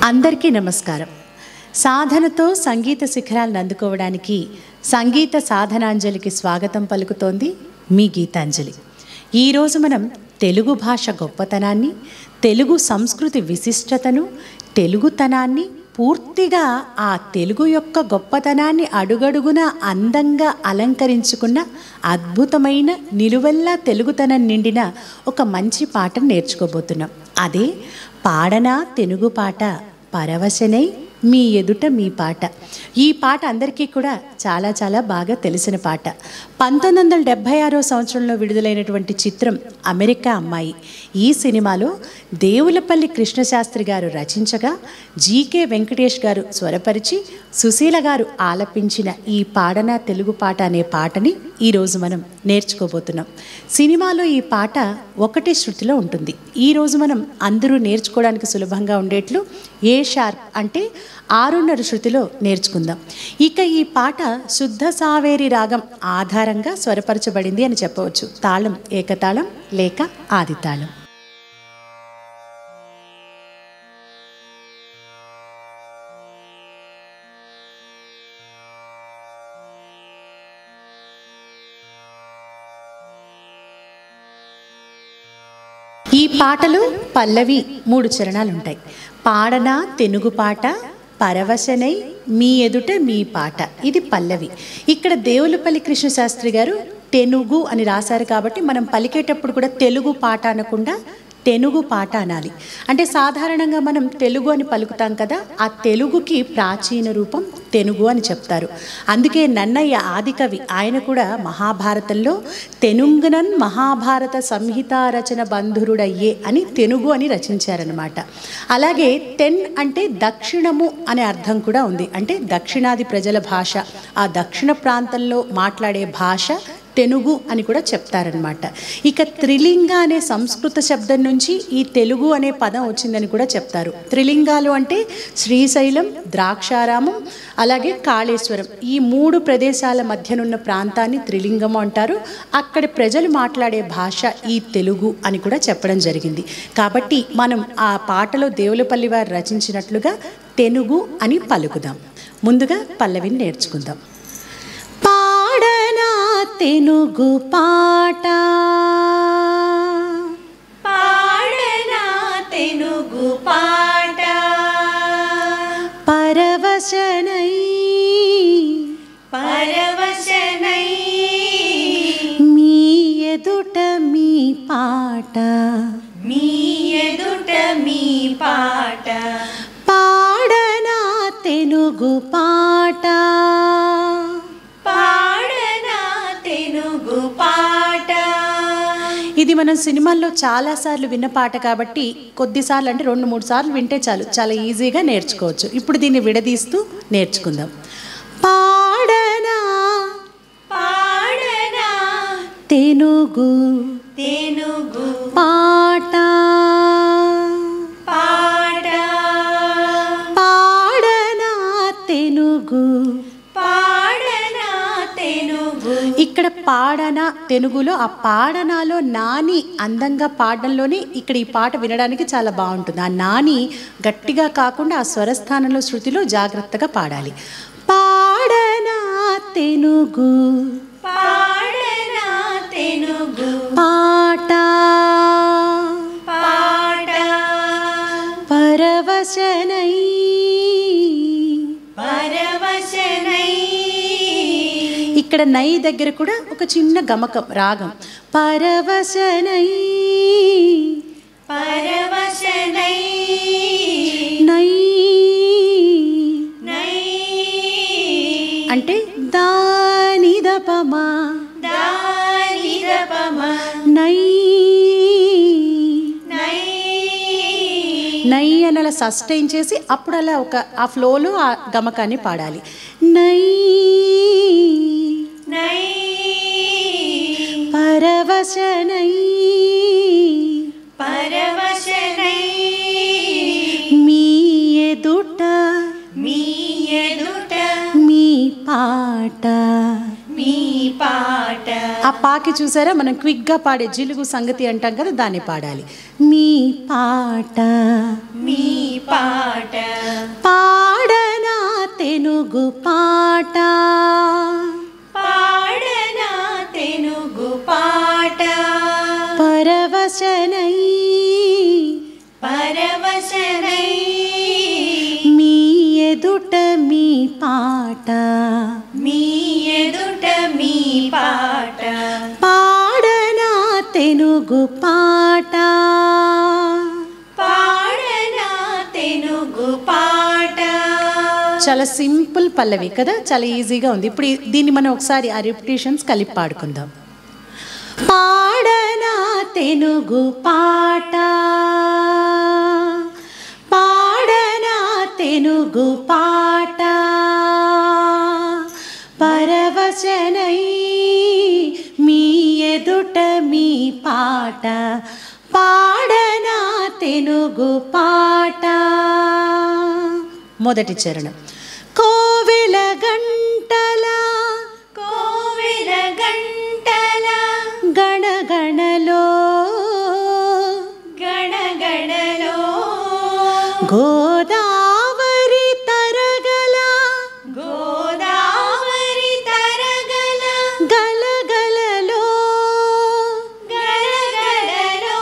అందరికీ నమస్కారం. సాధనతో సంగీత శిఖరాలను అందుకోవడానికి సంగీత సాధనాంజలికి స్వాగతం పలుకుతోంది మీ గీతాంజలి. ఈరోజు మనం తెలుగు భాష గొప్పతనాన్ని, తెలుగు సంస్కృతి విశిష్టతను, తెలుగుతనాన్ని, పూర్తిగా ఆ తెలుగు యొక్క గొప్పతనాన్ని అడుగడుగున అందంగా అలంకరించుకున్న అద్భుతమైన నిలువెల్లా తెలుగుతనం నిండిన ఒక మంచి పాటను నేర్చుకోబోతున్నాం. అదే పాడనా తెలుగు పాట పరవశనై మీ ఎదుట మీ పాట. ఈ పాట అందరికీ కూడా చాలా చాలా బాగా తెలిసిన పాట. 1976 సంవత్సరంలో విడుదలైనటువంటి చిత్రం అమెరికా అమ్మాయి. ఈ సినిమాలో దేవులపల్లి కృష్ణశాస్త్రి గారు రచించగా జీకే వెంకటేష్ గారు స్వరపరిచి సుశీల గారు ఆలపించిన ఈ పాడనా తెలుగు పాట అనే పాటని ఈరోజు మనం నేర్చుకోబోతున్నాం. సినిమాలో ఈ పాట ఒకటి శృతిలో ఉంటుంది. ఈరోజు మనం అందరూ నేర్చుకోవడానికి సులభంగా ఉండేట్లు ఏ షార్ప్ అంటే 6:30 శృతిలో నేర్చుకుందాం. ఇక ఈ పాట శుద్ధ సావేరి రాగం ఆధారంగా స్వరపరచబడింది అని చెప్పవచ్చు. తాళం ఏకతాళం లేక ఆది తాళం. ఈ పాటలో పల్లవి 3 చరణాలు ఉంటాయి. పాడనా తెనుగు పాట పరవశనై మీ ఎదుట మీ పాట, ఇది పల్లవి. ఇక్కడ దేవులపల్లి కృష్ణశాస్త్రి గారు తెనుగు అని రాశారు కాబట్టి మనం పలికేటప్పుడు కూడా తెలుగు పాట అనకుండా తెనుగు పాట అనాలి. అంటే సాధారణంగా మనం తెలుగు అని పలుకుతాం కదా, ఆ తెలుగుకి ప్రాచీన రూపం తెనుగు అని చెప్తారు. అందుకే నన్నయ్య ఆదికవి, ఆయన కూడా మహాభారతంలో తెనుంగునన్ మహాభారత సంహిత రచన బంధురుడయ్యే అని తెనుగు అని రచించారనమాట. అలాగే తెన్ అంటే దక్షిణము అనే అర్థం కూడా ఉంది. అంటే దక్షిణాది ప్రజల భాష, ఆ దక్షిణ ప్రాంతంలో మాట్లాడే భాష తెనుగు అని కూడా చెప్తారనమాట. ఇక త్రిలింగ అనే సంస్కృత శబ్దం నుంచి ఈ తెలుగు అనే పదం వచ్చిందని కూడా చెప్తారు. త్రిలింగాలు అంటే శ్రీశైలం, ద్రాక్షారామం, అలాగే కాళేశ్వరం, ఈ 3 ప్రదేశాల మధ్యనున్న ప్రాంతాన్ని త్రిలింగము అంటారు. అక్కడి ప్రజలు మాట్లాడే భాష ఈ తెలుగు అని కూడా చెప్పడం జరిగింది. కాబట్టి మనం ఆ పాటలో దేవులపల్లి వారు రచించినట్లుగా తెనుగు అని పలుకుదాం. ముందుగా పల్లవిని నేర్చుకుందాం. పాడనా తెనుగు పాట పాడనా తెనుగు పాట పరవశనై పరవశనై మీ ఎదుట మీ పాట మీ ఎదుట మీ పాట పాడనా తెనుగు పాట పాడనా తెనుగు పాట. ఇది మనం సినిమాల్లో చాలాసార్లు విన్న పాట కాబట్టి కొద్దిసార్లు అంటే 2-3 సార్లు వింటే చాలు, చాలా ఈజీగా నేర్చుకోవచ్చు. ఇప్పుడు దీన్ని విడదీస్తూ నేర్చుకుందాం. పాడనా పాడనా తెనుగు తెనుగు పాట పాట పాడనా తెనుగు. పాడనా తెనుగు. ఇక్కడ పాడనా తెనుగులో ఆ పాడనాలో నాని అందంగా పాడడంలోనే ఇక్కడ ఈ పాట వినడానికి చాలా బాగుంటుంది. ఆ నాని గట్టిగా కాకుండా ఆ స్వరస్థానంలో శృతిలో జాగ్రత్తగా పాడాలి. పాడనా తెనుగు పాడనా తెనుగు పాట పాట పరవశనై పరవశనై. ఇక్కడ నై దగ్గర కూడా ఒక చిన్న గమకం రాగం. పరవశనై పరవశనై నై నై అంటే దాని దపమా దాని దపమ నై నై నై అని అలా సస్టైన్ చేసి అప్పుడు అలా ఒక ఆ ఫ్లోలో ఆ గమకాన్ని పాడాలి. నై నై పరవశనై పరవశనై మీ ఎదుట మీ ఎదుట మీ పాట మీ పాట. ఆ పాకి చూసారా, మనం క్విక్గా పాడే జిలుగు సంగతి అంటాం కదా, దాన్ని పాడాలి. మీ పాట మీ పాట. పాడనా తెనుగు పాట, పాడనా తెనుగు పాట. పరవశనై పరవశనై మీ ఎదుట మీ పాట, మీ ఎదుట మీ పాట. పాడనా తెనుగు పాట, పాడనా తెనుగు పాట. చాలా సింపుల్ పల్లవి కదా, చాలా ఈజీగా ఉంది. ఇప్పుడు దీన్ని మనం ఒకసారి ఆ రిపిటేషన్స్ కలిపి పాడుకుందాం. పాడనా తెనుగు పాట, పాడనా తెనుగు పాట. పరవశనై మీ ఎదుట మీ పాట, పాడనా తెనుగు పాట. మొదటి చరణం. కోవెల గంటల కోవెల గంటల గణగణలో గణగణలో గోదావరి తరగల, గోదావరి తరగల గలగలలో గలగలలో.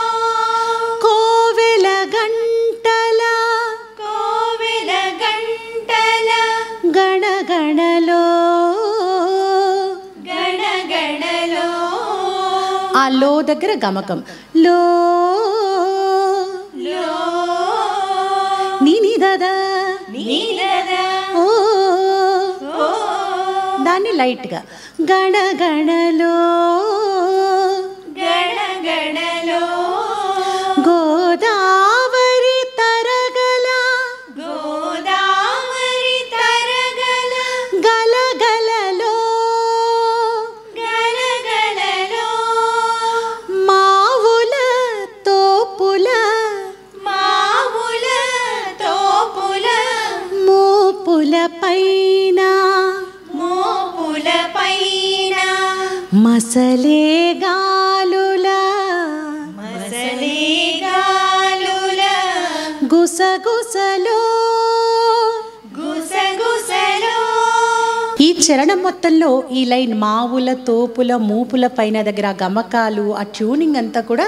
కోవెల గంటల కోవెల గంటల గణగణలో. గణగణలో. ఆ లో దగ్గర గమకం, లో లో నీని దదా నీలద ఓ, ఓ. దాన్ని లైట్గా గణగణలో గణగణలో గోదావరి తరగల, గోదావరి తరగల గలగలలో గలగలలో. మావుల తోపుల మావుల తోపుల మోపుల పైన, మోపుల పైన మసలే గాలుల మసలే గాలుల గుసగుసలో. గుసగుసలో. ఈ చరణం మొత్తంలో ఈ లైన్ మావుల తోపుల మూపుల పైన దగ్గర ఆ గమకాలు, ఆ ట్యూనింగ్ అంతా కూడా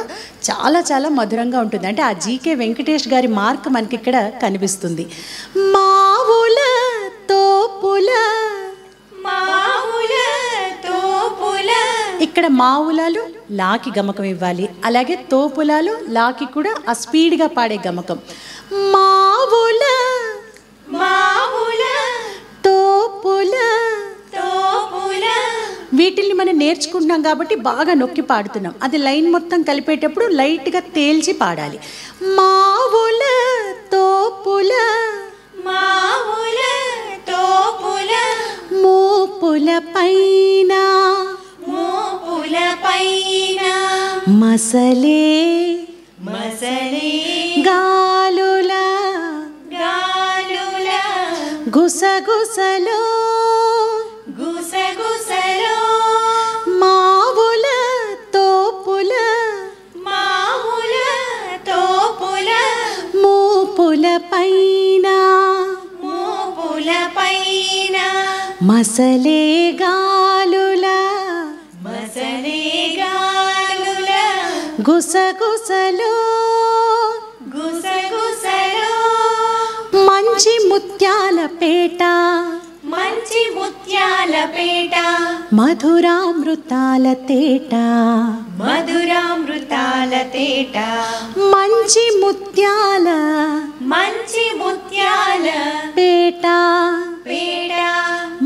చాలా చాలా మధురంగా ఉంటుంది. అంటే ఆ జీకే వెంకటేష్ గారి మార్క్ మనకి ఇక్కడ కనిపిస్తుంది. మావుల తోపుల, మావుల తోపుల. ఇక్కడ మావులాలు లాకి గమకం ఇవ్వాలి, అలాగే తోపులాలు లాకి కూడా ఆ స్పీడ్గా పాడే గమకం. మావుల మావుల తోపుల, తోపుల. వీటిల్ని మనం నేర్చుకుంటున్నాం కాబట్టి బాగా నొక్కి పాడుతున్నాం. అది లైన్ మొత్తం కలిపేటప్పుడు లైట్గా తేల్చి పాడాలి. మావుల తోపుల మావుల తోపుల మోపుల పైన, మోపుల పైన మసలే మసలే గాలుల గాలుల గుసగుసలో. గుసగుసలో. మావుల తోపుల మావుల తోపుల మోపుల పైన, మోపుల పైన మసలే గాలుల మసలే గాలుల గుసగుసలో. గుసగుసలో. మంచి ముత్యాల పేట, మంచి ముత్యాల పేట మధురామృతాల తేట, మధురామృతాల తేట. మంచి ముత్యాల మంచి ముత్యాల పేట, పేట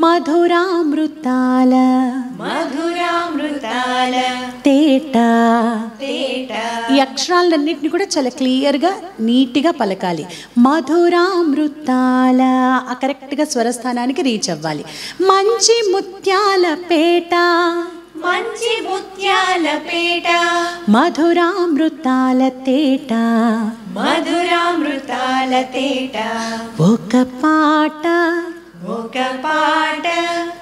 మధురామృతాల మధురామృతాల తేట. తేట. ఈ అక్షరాలన్నింటినీ కూడా చాలా క్లియర్గా నీట్గా పలకాలి. మధురామృతాల ఆ కరెక్ట్గా స్వరస్థానానికి రీచ్ అవ్వాలి. మంచి ముత్యాల పేట, మంచి ముత్యాల పేట మధురామృతాల తేట. మధురామృతాల తేట. ఒక పాట ఒక పాట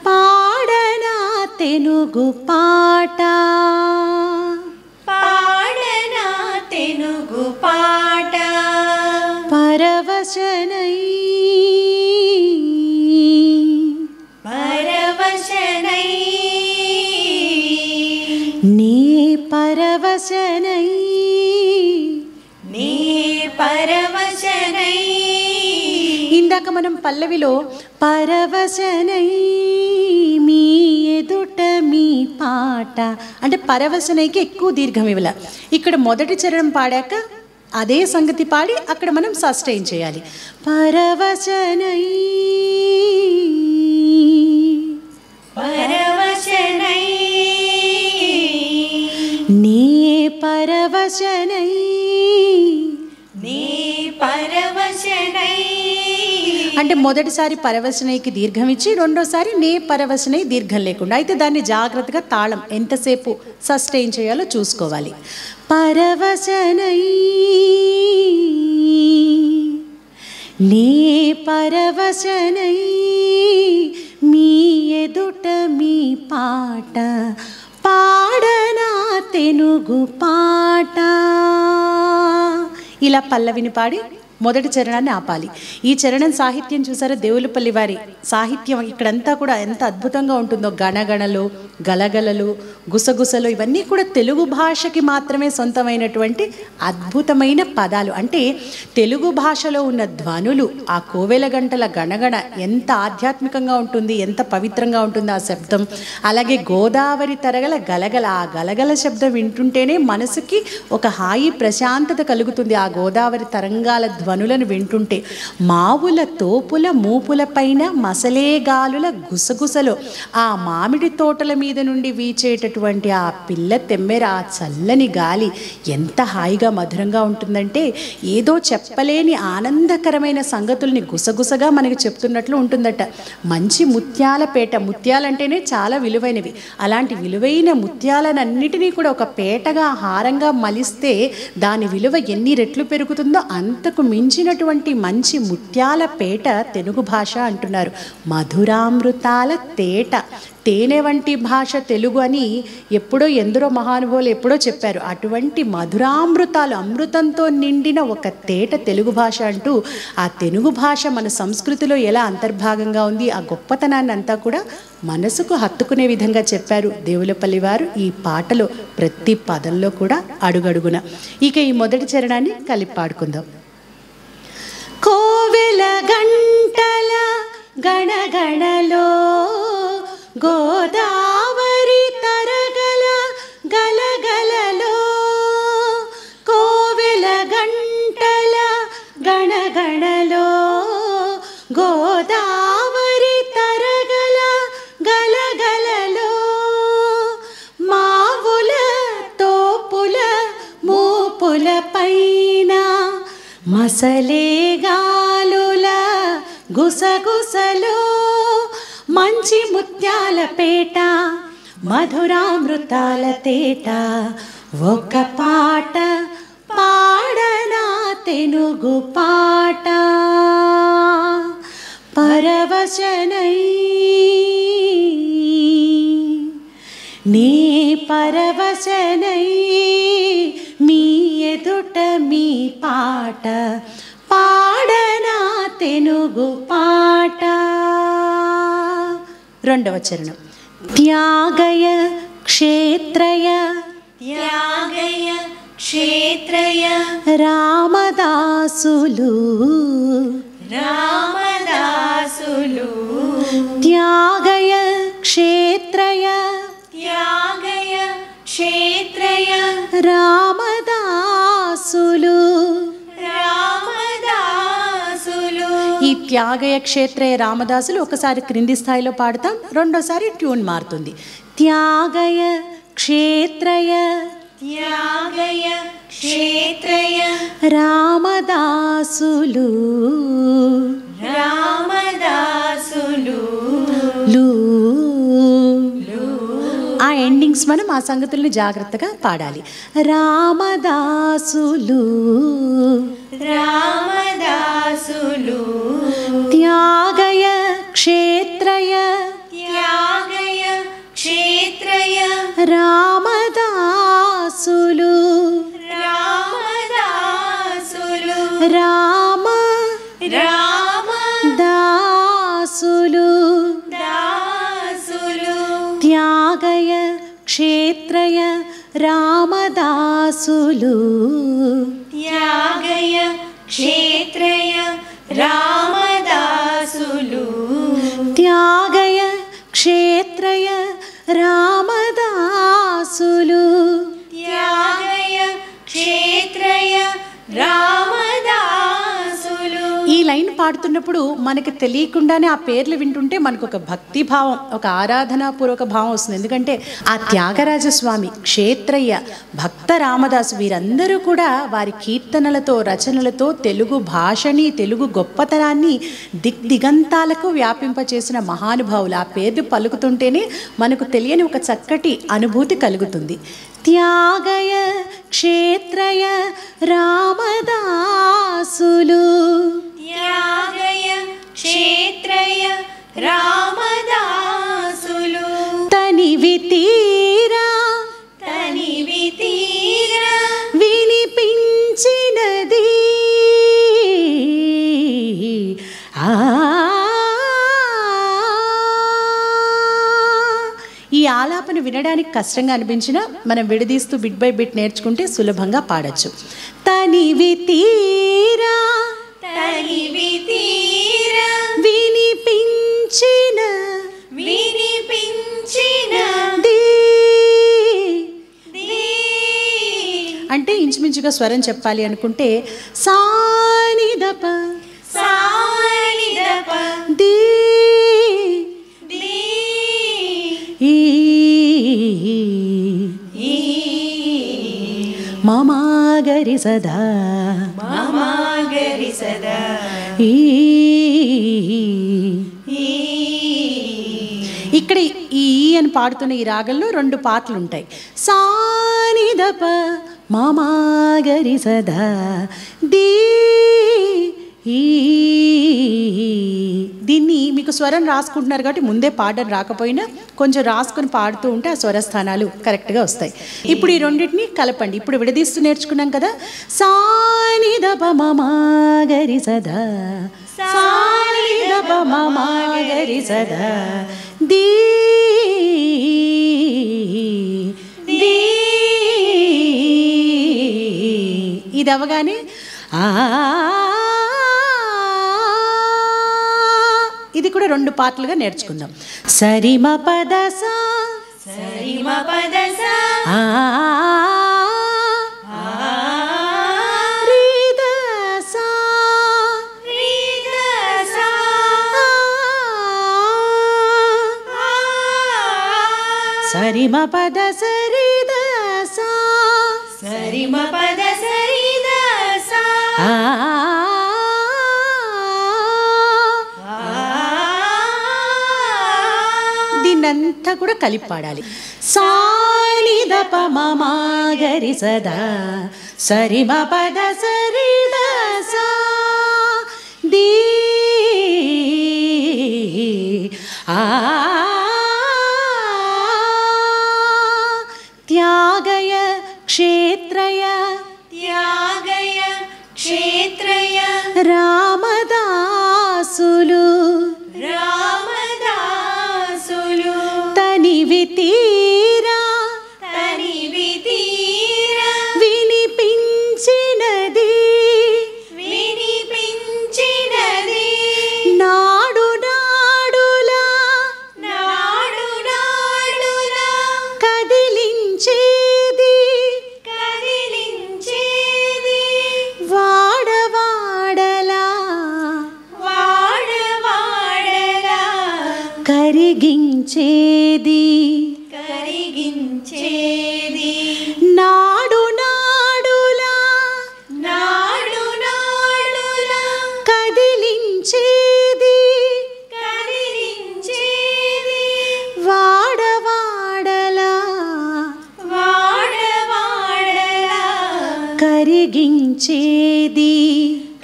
పాడనా తెనుగు తెనుగు పాట పాడనా తెనుగు పాట పరవశనై పరవశనై నీ పరవశనై నీ పరవశనై. ఇందాక మనం పల్లవిలో పరవశనై మీ ఎదుట మీ పాట అంటే పరవశనైకి ఎక్కువ దీర్ఘం ఇవ్వాల. ఇక్కడ మొదటి చరణం పాడాక అదే సంగతి పాడి అక్కడ మనం సస్టైన్ చేయాలి. పరవశనై పరవశనై నీ పరవశనై నీ పరవశనై. అంటే మొదటిసారి పరవశనైకి దీర్ఘం ఇచ్చి రెండోసారి నే పరవశనై దీర్ఘం లేకుండా. అయితే దాన్ని జాగ్రత్తగా తాళం ఎంతసేపు సస్టైన్ చేయాలో చూసుకోవాలి. పరవశనై నే పరవశనై మీ ఎదుట మీ పాట పాడనా తెనుగు పాట. ఇలా పల్లవిని పాడి మొదటి చరణాన్ని ఆపాలి. ఈ చరణం సాహిత్యం చూసారా, దేవులపల్లి వారి సాహిత్యం ఇక్కడంతా కూడా ఎంత అద్భుతంగా ఉంటుందో. గణగణలు, గలగలలు, గుసగుసలు ఇవన్నీ కూడా తెలుగు భాషకి మాత్రమే సొంతమైనటువంటి అద్భుతమైన పదాలు. అంటే తెలుగు భాషలో ఉన్న ధ్వనులు, ఆ కోవెల గంటల గణగణ ఎంత ఆధ్యాత్మికంగా ఉంటుంది, ఎంత పవిత్రంగా ఉంటుంది ఆ శబ్దం. అలాగే గోదావరి తరగల గలగల, ఆ గలగల శబ్దం వింటుంటేనే మనసుకి ఒక హాయి ప్రశాంతత కలుగుతుంది. ఆ గోదావరి తరంగాల ధ్వనులను వింటుంటే మావుల తోపుల మూపుల పైన మసలేగాలుల గుసగుసలో ఆ మామిడి తోటల మీద నుండి వీచేటటువంటి ఆ పిల్ల తెమ్మెర, ఆ చల్లని గాలి ఎంత హాయిగా మధురంగా ఉంటుందంటే ఏదో చెప్పలేని ఆనందకరమైన సంగతుల్ని గుసగుసగా మనకి చెప్తున్నట్లు ఉంటుందట. మంచి ముత్యాల పేట, ముత్యాలంటేనే చాలా విలువైనవి. అలాంటి విలువైన ముత్యాలన్నిటినీ కూడా ఒక పేటగా హారంగా మలిస్తే దాని విలువ ఎన్ని రెట్లు పెరుగుతుందో అంతకు మించినటువంటి మంచి ముత్యాల పేట తెలుగు భాష అంటున్నారు. మధురామృతాల తేట, తేనె వంటి భాష తెలుగు అని ఎప్పుడో ఎందరో మహానుభావులు ఎప్పుడో చెప్పారు. అటువంటి మధురామృతాలు, అమృతంతో నిండిన ఒక తేట తెలుగు భాష అంటూ ఆ తెలుగు భాష మన సంస్కృతిలో ఎలా అంతర్భాగంగా ఉంది, ఆ గొప్పతనాన్ని అంతా కూడా మనసుకు హత్తుకునే విధంగా చెప్పారు దేవులపల్లి వారు ఈ పాటలో ప్రతి పదంలో కూడా అడుగడుగున. ఇక ఈ మొదటి చరణాన్ని కలిపి పాడుకుందాం. కోవెల గంటల గణగణలో గోదావరి తరగల గలగలలో, కోవెల గంటల గణగణలో గోదావరి తరగల గలగలలో, మావుల తోపుల మూపుల పైన మసలేగాలుల గుసగుసలో, మంచి ముత్యాల పేట మధురామృతాల తేట, ఒక పాట పాడనా తెనుగు పాట పరవశనై నీ పరవశనై మీ ఎదుట మీ పాట పాడనా తెనుగు పాట. రెండవ చరణం. త్యాగయ క్షేత్రయ త్యాగయ క్షేత్రయ రామదాసులు రామదాసులు త్యాగయ క్షేత్రయ త్యాగయ క్షేత్రయ రామదాసులు రామదాసులు. ఈ త్యాగయ క్షేత్రయ రామదాసులు ఒకసారి క్రింది స్థాయిలో పాడతాం, రెండోసారి ట్యూన్ మారుతుంది. త్యాగయ క్షేత్రయ త్యాగయ క్షేత్రయ రామదాసులు రామదాసులు. ఆ ఎండింగ్స్ మనం ఆ సంగతుల్ని జాగ్రత్తగా పాడాలి. రామదాసులు రామదాసులు త్యాగయ క్షేత్రయ త్యాగయ క్షేత్రయ రామదాసులు రామదాసులు రామ రామదాసులు దాసులు త్యాగయ క్షేత్రయ రామదాసులు త్యాగయ క్షేత్రయ రామదాసులు త్యాగయ క్షేత్రయ రామదాసులు త్యాగయ క్షేత్రయ రామదాసులు. ఈ లైన్ పాడుతున్నప్పుడు మనకి తెలియకుండానే ఆ పేర్లు వింటుంటే మనకు ఒక భక్తి భావం, ఒక ఆరాధనాపూర్వక భావం వస్తుంది. ఎందుకంటే ఆ త్యాగరాజస్వామి, క్షేత్రయ్య, భక్త రామదాసు వీరందరూ కూడా వారి కీర్తనలతో, రచనలతో తెలుగు భాషని, తెలుగు గొప్పతనాన్ని దిగ్దిగంతాలకు వ్యాపింపచేసిన మహానుభావులు. ఆ పేర్లు పలుకుతుంటేనే మనకు తెలియని ఒక చక్కటి అనుభూతి కలుగుతుంది. త్యాగయ క్షేత్రయ రామదాసులు త్యాగయ క్షేత్రయ రామదాసులు తనివి తీరా తనివి తీరా వినిపించినది ఈ ఆలాపన వినడానికి కష్టంగా అనిపించినా మనం విడదీస్తూ బిట్ బై బిట్ నేర్చుకుంటే సులభంగా పాడచ్చు. తనివి తీరా తనివి తీరా వినిపించిన వినిపించినది అంటే ఇంచుమించుగా స్వరం చెప్పాలి అనుకుంటే సానిదప సానిదప ది ది మమాగరి సదా మమాగరి సదా ఇక్కడ ఈ అని పాడుతున్న ఈ రాగంలో 2 పాటలు ఉంటాయి. సానిదప మమాగరి సదా ది దీన్ని మీకు స్వరం రాసుకుంటున్నారు కాబట్టి ముందే పాడడం రాకపోయినా కొంచెం రాసుకొని పాడుతూ ఉంటే ఆ స్వరస్థానాలు కరెక్ట్గా వస్తాయి. ఇప్పుడు ఈ రెండింటిని కలపండి. ఇప్పుడు విడదీస్తూ నేర్చుకున్నాం కదా. సానిదప మమాగరి సదా సానిదప మమాగరి సదా ది ఇది అవగానే ఇది కూడా 2 పాటలుగా నేర్చుకుందాం. సరిమ పదస సరిమ పదస రిదస రిదస సరిమ పదస రిదస సరిమ పద సరిదస దీన్నంతా కూడా కలిపి పాడాలి. సానిదప మమాగరి సదా సరిమ పద సరిదస ది త్యాగయ క్షేత్రయ త్యాగయ క్షేత్రయ రామదాసులు రామదాసులు తనివి తీరా తనివి తీరా వినిపించినది వినిపించినది నాడు నాడులా నాడు నాడులా కదిలించేది కదిలించేది వాడవాడలా వాడవాడలా కరిగించేది కరిగించేది నాడు నాడులా నాడు నాడులా కదిలించేది కదిలించేది వాడవాడలా వాడవాడలా కరిగించేది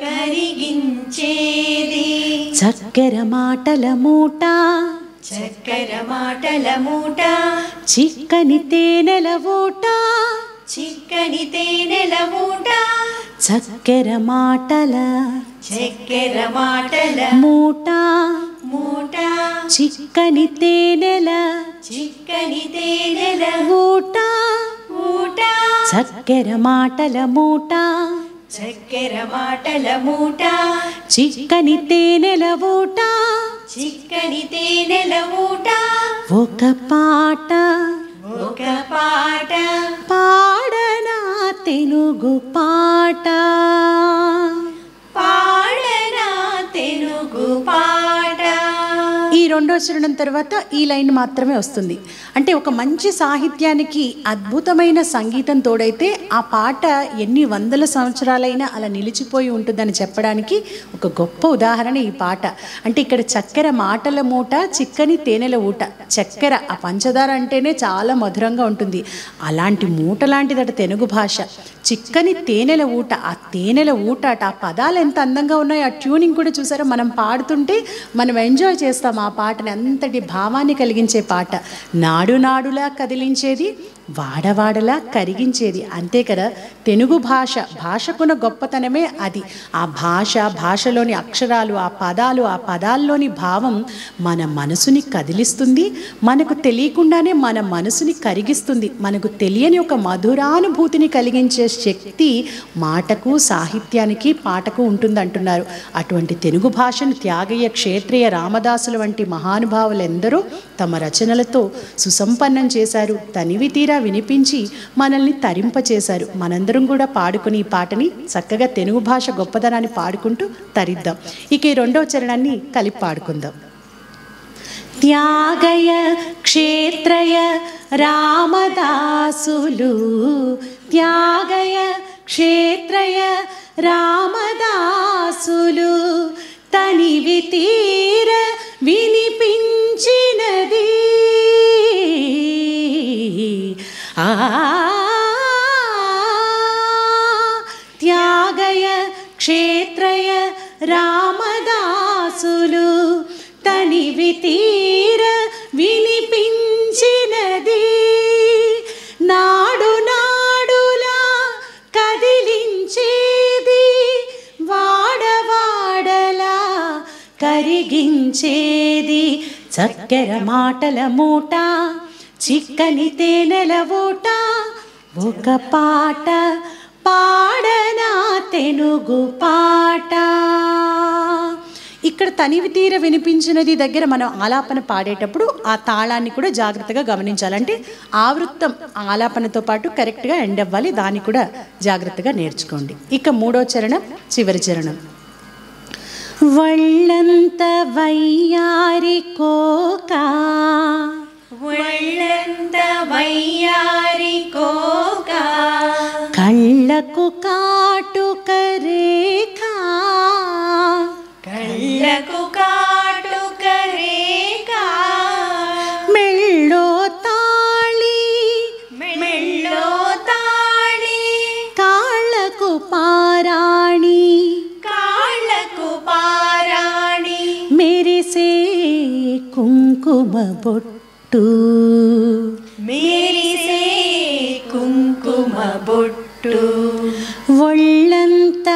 కరిగించేది చక్కెర మాటల మూట చక్కెర మాటల మూట చిక్కని తేనెల ఊట చిక్కని తేనెల మూట చక్కెర మాటల మూట మూట చిక్కని తేనెల ఊట మూట చక్కెర మాటల మూట చక్కెర మాటల మూట చిక్కని తేనెల ఊట చిక్కని తేనెల మూట ఒక పాట పాడనా తెలుగు పాట పాడనా తెలుగు పాట. ఈ రెండో చరణం తర్వాత ఈ లైన్ మాత్రమే వస్తుంది. అంటే ఒక మంచి సాహిత్యానికి అద్భుతమైన సంగీతం తోడైతే ఆ పాట ఎన్ని వందల సంవత్సరాలైనా అలా నిలిచిపోయి ఉంటుందని చెప్పడానికి ఒక గొప్ప ఉదాహరణ ఈ పాట. అంటే ఇక్కడ చక్కెర మాటల మూట చిక్కని తేనెల ఊట. చక్కెర ఆ పంచదార అంటేనే చాలా మధురంగా ఉంటుంది. అలాంటి మూట లాంటిదట తెలుగు భాష. చిక్కని తేనెల ఊట, ఆ తేనెల ఊట ఆ పదాలు ఎంత అందంగా ఉన్నాయో, ఆ ట్యూనింగ్ కూడా చూసారా, మనం పాడుతుంటే మనం ఎంజాయ్ చేస్తాం ఆ పాటని. అంతటి భావాన్ని కలిగించే పాట. నాడు నాడులా కదిలించేది, వాడవాడలా కరిగించేది. అంతే కదా తెలుగు భాష. భాషకున్న గొప్పతనమే అది. ఆ భాషలోని అక్షరాలు, ఆ పదాల్లోని భావం మన మనసుని కదిలిస్తుంది. మనకు తెలియకుండానే మన మనసుని కరిగిస్తుంది. మనకు తెలియని ఒక మధురానుభూతిని కలిగించే శక్తి మాటకు, సాహిత్యానికి, పాటకు ఉంటుందంటున్నారు. అటువంటి తెలుగు భాషను త్యాగయ్య, క్షేత్రయ్య, రామదాసుల వంటి మహానుభావులు ఎందరో తమ రచనలతో సుసంపన్నం చేశారు. తనివి తీరా వినిపించి మనల్ని తరింపచేశారు. మనందరం కూడా పాడుకుని ఈ పాటని చక్కగా తెలుగు భాష గొప్పదనాన్ని పాడుకుంటూ తరిద్దాం. ఇక ఈ రెండవ చరణాన్ని కలిపి పాడుకుందాం. త్యాగయ్య, క్షేత్రయ్య, రామదాసులు, త్యాగయ్య, క్షేత్రయ్య, రామదాసులు, తనివి తీర వినిపించినది త్యాగయ్య, క్షేత్రయ్య, రామదాసులు, తనివి తీర వినిపించినది. నాడు నాడులా కదిలించేది, వాడవాడలా కరిగించేది. చక్కెర మాటల మూట చిక్కని తేనెల ఊట. ఒక పాట పాడనా తెలుగు పాట. ఇక్కడ తనివి తీర వినిపించినది దగ్గర మనం ఆలాపన పాడేటప్పుడు ఆ తాళాన్ని కూడా జాగ్రత్తగా గమనించాలంటే ఆవృత్తం ఆలాపనతో పాటు కరెక్ట్గా ఎండ్ అవ్వాలి. దాన్ని కూడా జాగ్రత్తగా నేర్చుకోండి. ఇక మూడో చరణం, చివరి చరణం. వళ్ళంత వయ్యారి కోక, వళ్ళంత వయ్యారి కోక, కళ్ళకు కాటుక రేఖ, కళ్ళకు కాటుక రేఖ, మెళ్ళో తాళి, మెళ్ళో తాళి, కాళ్ళకు పారాణి, కాళ్ళకు పారాణి, మెరిసే కుంకుమ బొట్టు, మెరిసే కుంకుమ బొట్టు. ఒళ్ళంత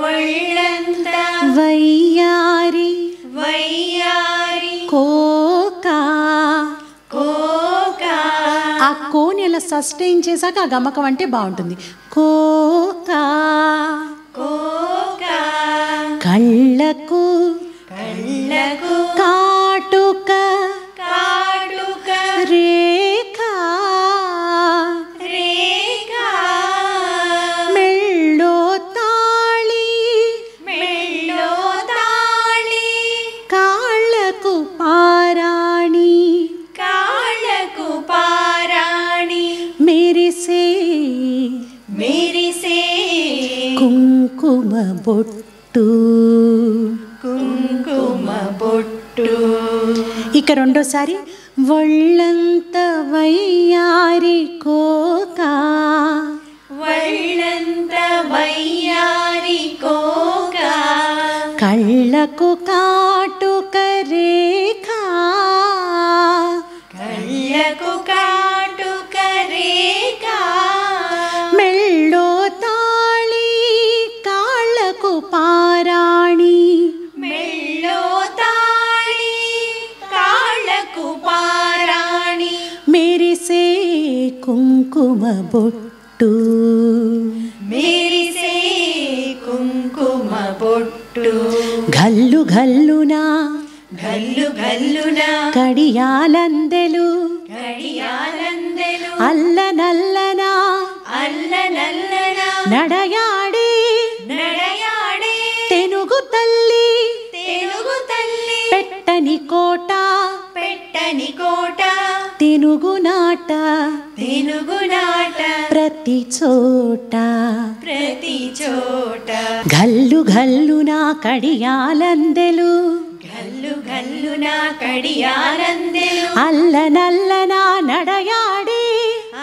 ఒళ్ళంత వయ్యారి వయ్యారి కోక. కోక, ఆ కోని అలా సస్టైన్ చేశాక ఆ గమకం అంటే బాగుంటుంది. కోక, కోక, కళ్ళకు కళ్ళకు కాటుక కాటుక రేఖ, రేఖ, మెళ్ళో తాళి, మెళ్ళో తాళి, కాళ్ళకు పారాణి, కాళ్ళకు పారాణి, మెరిసే మెరిసే కుంకుమ బొట్టు. కుంకుమ బొట్టు. ఇక రెండోసారి. ఒళ్ళంత వయ్యారి కోక, వళ్ళంత వయ్యారి కోక, కళ్ళకు కాటుక రేఖ, కుంకుమ బొట్టు మెరిసే కుంకుమ బొట్టు గల్లు గల్లునా గల్లు గల్లున కడియాలందెలు కడియాలందెలు అల్ల నల్లనా అల్ల నల్లన నడయాడి నడయాడే తెనుగు తల్లి తెలుగు తల్లి పెట్టని కోట పెట్టని కోట తెనుగు నాట తెలుగు నాట ప్రతి చోట ప్రతి చోట గల్లు గల్లునా కడియాలందెలు గల్లు గల్లున కడియాలందెలు అల్ల నల్లనా నడయాడి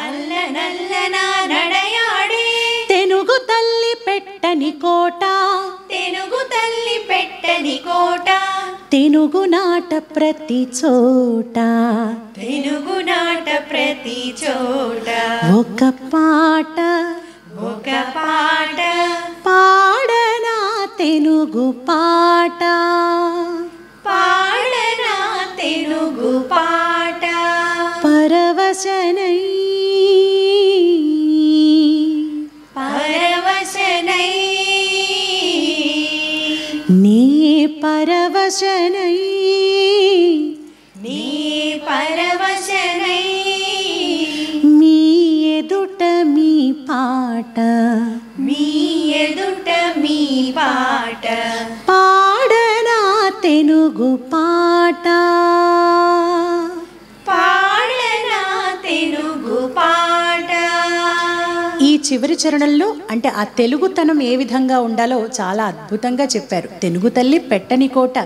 అల్ల నల్లన నడయాడే తెనుగు తల్లి పెట్టని కోట తెలుగు తల్లి పెట్టని కోట తెనుగు నాట ప్రతి చోట తెలుగు నాట ప్రతి చోట ఒక పాట ఒక పాట పాడనా తెనుగు పాట పాడనా తెలుగు పాట పరవశనై పరవశనై నీ పరవశనై నీ పరవశనై మీ ఎదుట మీ పాట మీ ఎదుట మీ పాట పాడనా తెనుగు పాట పాడనా తెలుగు పాట. ఈ చివరి చరణంలో అంటే ఆ తెలుగుతనం ఏ విధంగా ఉండాలో చాలా అద్భుతంగా చెప్పారు. తెలుగు తల్లి పెట్టని కోట,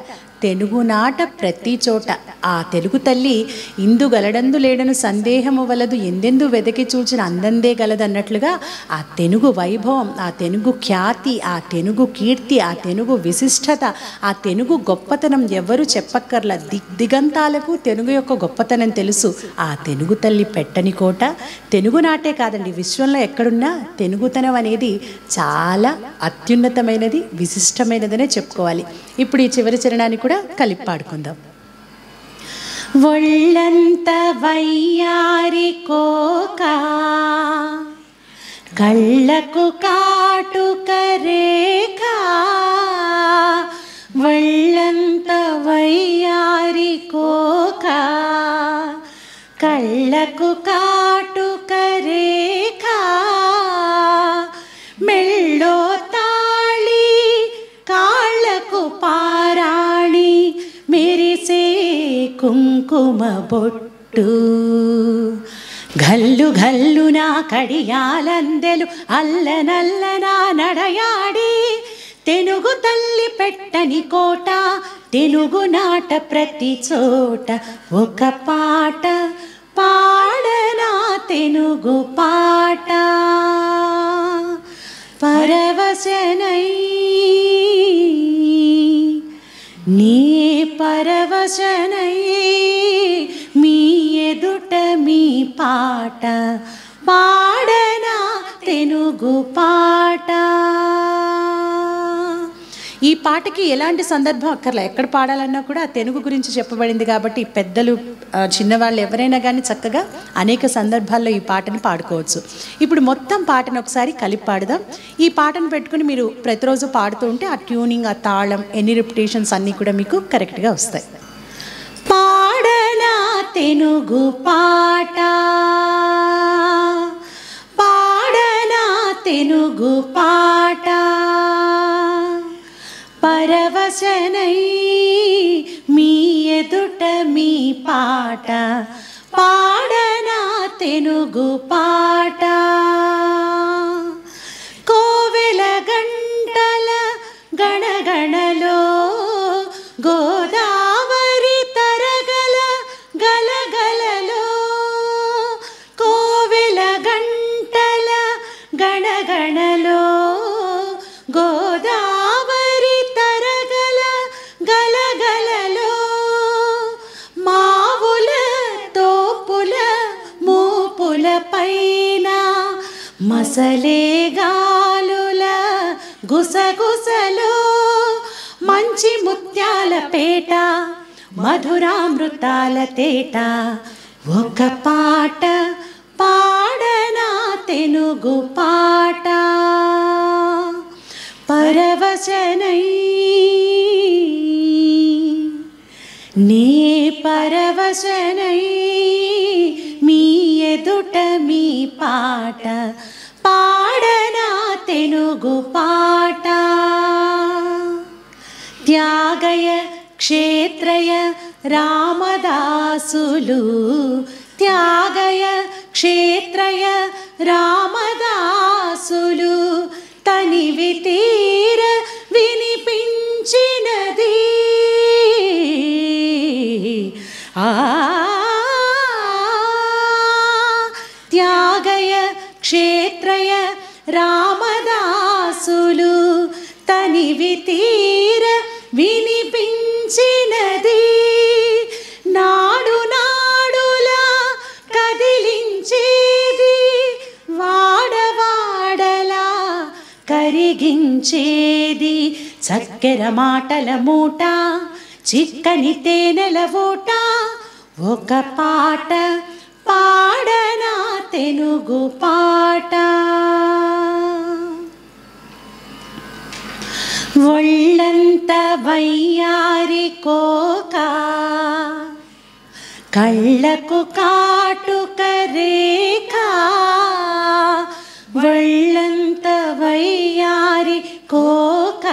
తెలుగు నాట ప్రతి చోట. ఆ తెలుగు తల్లి ఇందు గలడందు లేడను సందేహము వలదు, ఎందెందు వెదకి చూచిన అందందే గలదన్నట్లుగా ఆ తెలుగు వైభవం, ఆ తెలుగు ఖ్యాతి, ఆ తెలుగు కీర్తి, ఆ తెలుగు విశిష్టత, ఆ తెలుగు గొప్పతనం ఎవరు చెప్పక్కర్ల. దిగంతాలకు తెలుగు యొక్క గొప్పతనం తెలుసు. ఆ తెలుగు తల్లి పెట్టని కోట. తెలుగు నాటే కాదండి, విశ్వంలో ఎక్కడున్నా తెలుగుతనం అనేది చాలా అత్యున్నతమైనది, విశిష్టమైనదనే చెప్పుకోవాలి. ఇప్పుడు ఈ చివరి చరణాన్ని కూడా కలిపి పాడుకుందాం. ఒళ్ళంత వయ్యారి కోక, కళ్ళకు కాటుక రేఖ. ఒళ్ళంత వయ్యారి కోక, కళ్ళకు కాటుక రేఖ. మెళ్ళో తాళి కాళ్ళకు పారాణి, మెరిసే కుంకుమ బొట్టు. గల్లు గల్లునా కడియాలందెలు, అల్లనల్లనా నడయాడి. తెలుగు తల్లి పెట్టని కోట, తెలుగు నాట ప్రతి చోట. ఒక పాట పాడనా తెలుగు పాట, పరవశనై నీ పరవశనై. మీ ఎదుట మీ పాట, పాడనా తెలుగు పాట. ఈ పాటకి ఎలాంటి సందర్భం అక్కర్లే, ఎక్కడ పాడాలన్నా కూడా తెలుగు గురించి చెప్పబడింది కాబట్టి పెద్దలు చిన్నవాళ్ళు ఎవరైనా కానీ చక్కగా అనేక సందర్భాల్లో ఈ పాటను పాడుకోవచ్చు. ఇప్పుడు మొత్తం పాటను ఒకసారి కలిపి పాడదాం. ఈ పాటను పెట్టుకుని మీరు ప్రతిరోజు పాడుతూ ఉంటే ఆ ట్యూనింగ్, ఆ తాళం, ఎన్ని రిపిటేషన్స్ అన్నీ కూడా మీకు కరెక్ట్గా వస్తాయి. పాడనా తెలుగు పాట, పాడనా తెలుగు పాట, పరవశనై మీ ఎదుట మీ పాట, పాడనా తెలుగు పాట. కోవెల గంటల గణగణలో, గోదావరి తరగల గలగలలో. కోవెల గంటల గణగణలో, గోదావరి తరగల గలగలలో. మావుల తోపుల మూపుల పైన, మసలే గాలుల గుసగుసలో. మంచి ముత్యాల పేట, మధురామృతాల తేట. ఒక పాట పాడ తెనుగు పాట పరవశనై నే పరవశనై మీ ఎదుట మీ పాట పాడనా తెనుగు పాట త్యాగయ క్షేత్రయ రామదాసులు త్యాగయ క్షేత్రయ రామదాసులు తనివి తీర వినిపించినది త్యాగయ క్షేత్రయ రామదాసులు తనివి తీర వినిపించినది నాడు నాడులా కదిలించేది వాడవాడలా కరిగించేది చక్కెర మాటల మూట చిక్కని తేనెల ఊట ఒక పాట పాడనా తెనుగు పాట ఒళ్ళంత వయ్యారి కోక కళ్ళకు కాటుక రేఖ ఒళ్ళంత వయ్యారి కోక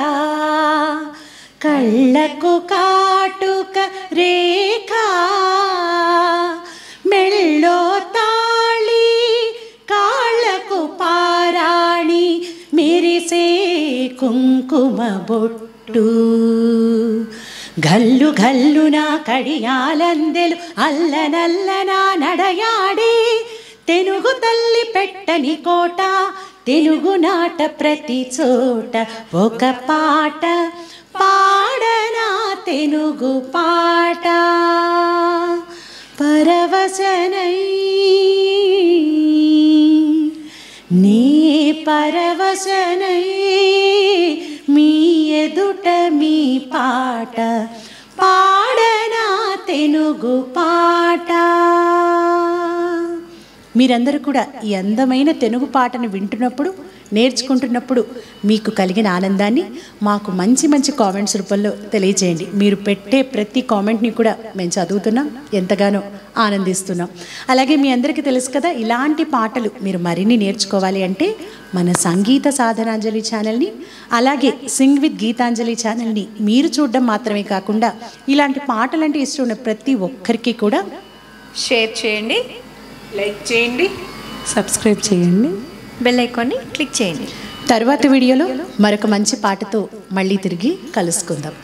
కళ్ళకు కాటుక రేఖ మెళ్ళో తాళి కాళ్ళకు పారాణి మెరిసే కుంకుమ బొట్టు గల్లు గల్లున కడియాలందెలు అల్లనల్లన నడయాడి తెనుగు తల్లి పెట్టని కోట తెలుగు నాట ప్రతి చోట ఒక పాట పాడనా తెనుగు పాట పరవశనై నీ పరవశనై మీ ఎదుట మీ పాట పాడనా తెనుగు పాట మీరందరూ కూడా ఈ అందమైన తెలుగు పాటను వింటున్నప్పుడు నేర్చుకుంటున్నప్పుడు మీకు కలిగిన ఆనందాన్ని మాకు మంచి మంచి కామెంట్స్ రూపంలో తెలియజేయండి. మీరు పెట్టే ప్రతి కామెంట్ని కూడా మేము చదువుతున్నాం, ఎంతగానో ఆనందిస్తున్నాం. అలాగే మీ అందరికీ తెలుసు కదా, ఇలాంటి పాటలు మీరు మరిన్ని నేర్చుకోవాలి అంటే మన సంగీత సాధనాంజలి ఛానల్ని, అలాగే సింగ్ విత్ గీతాంజలి ఛానల్ని మీరు చూడడం మాత్రమే కాకుండా ఇలాంటి పాటలంటే ఇష్టం ఉన్న ప్రతి ఒక్కరికి కూడా షేర్ చేయండి, లైక్ చేయండి, సబ్స్క్రైబ్ చేయండి, బెల్ ఐకాన్ని క్లిక్ చేయండి. తర్వాత వీడియోలో మరొక మంచి పాటతో మళ్ళీ తిరిగి కలుసుకుందాం.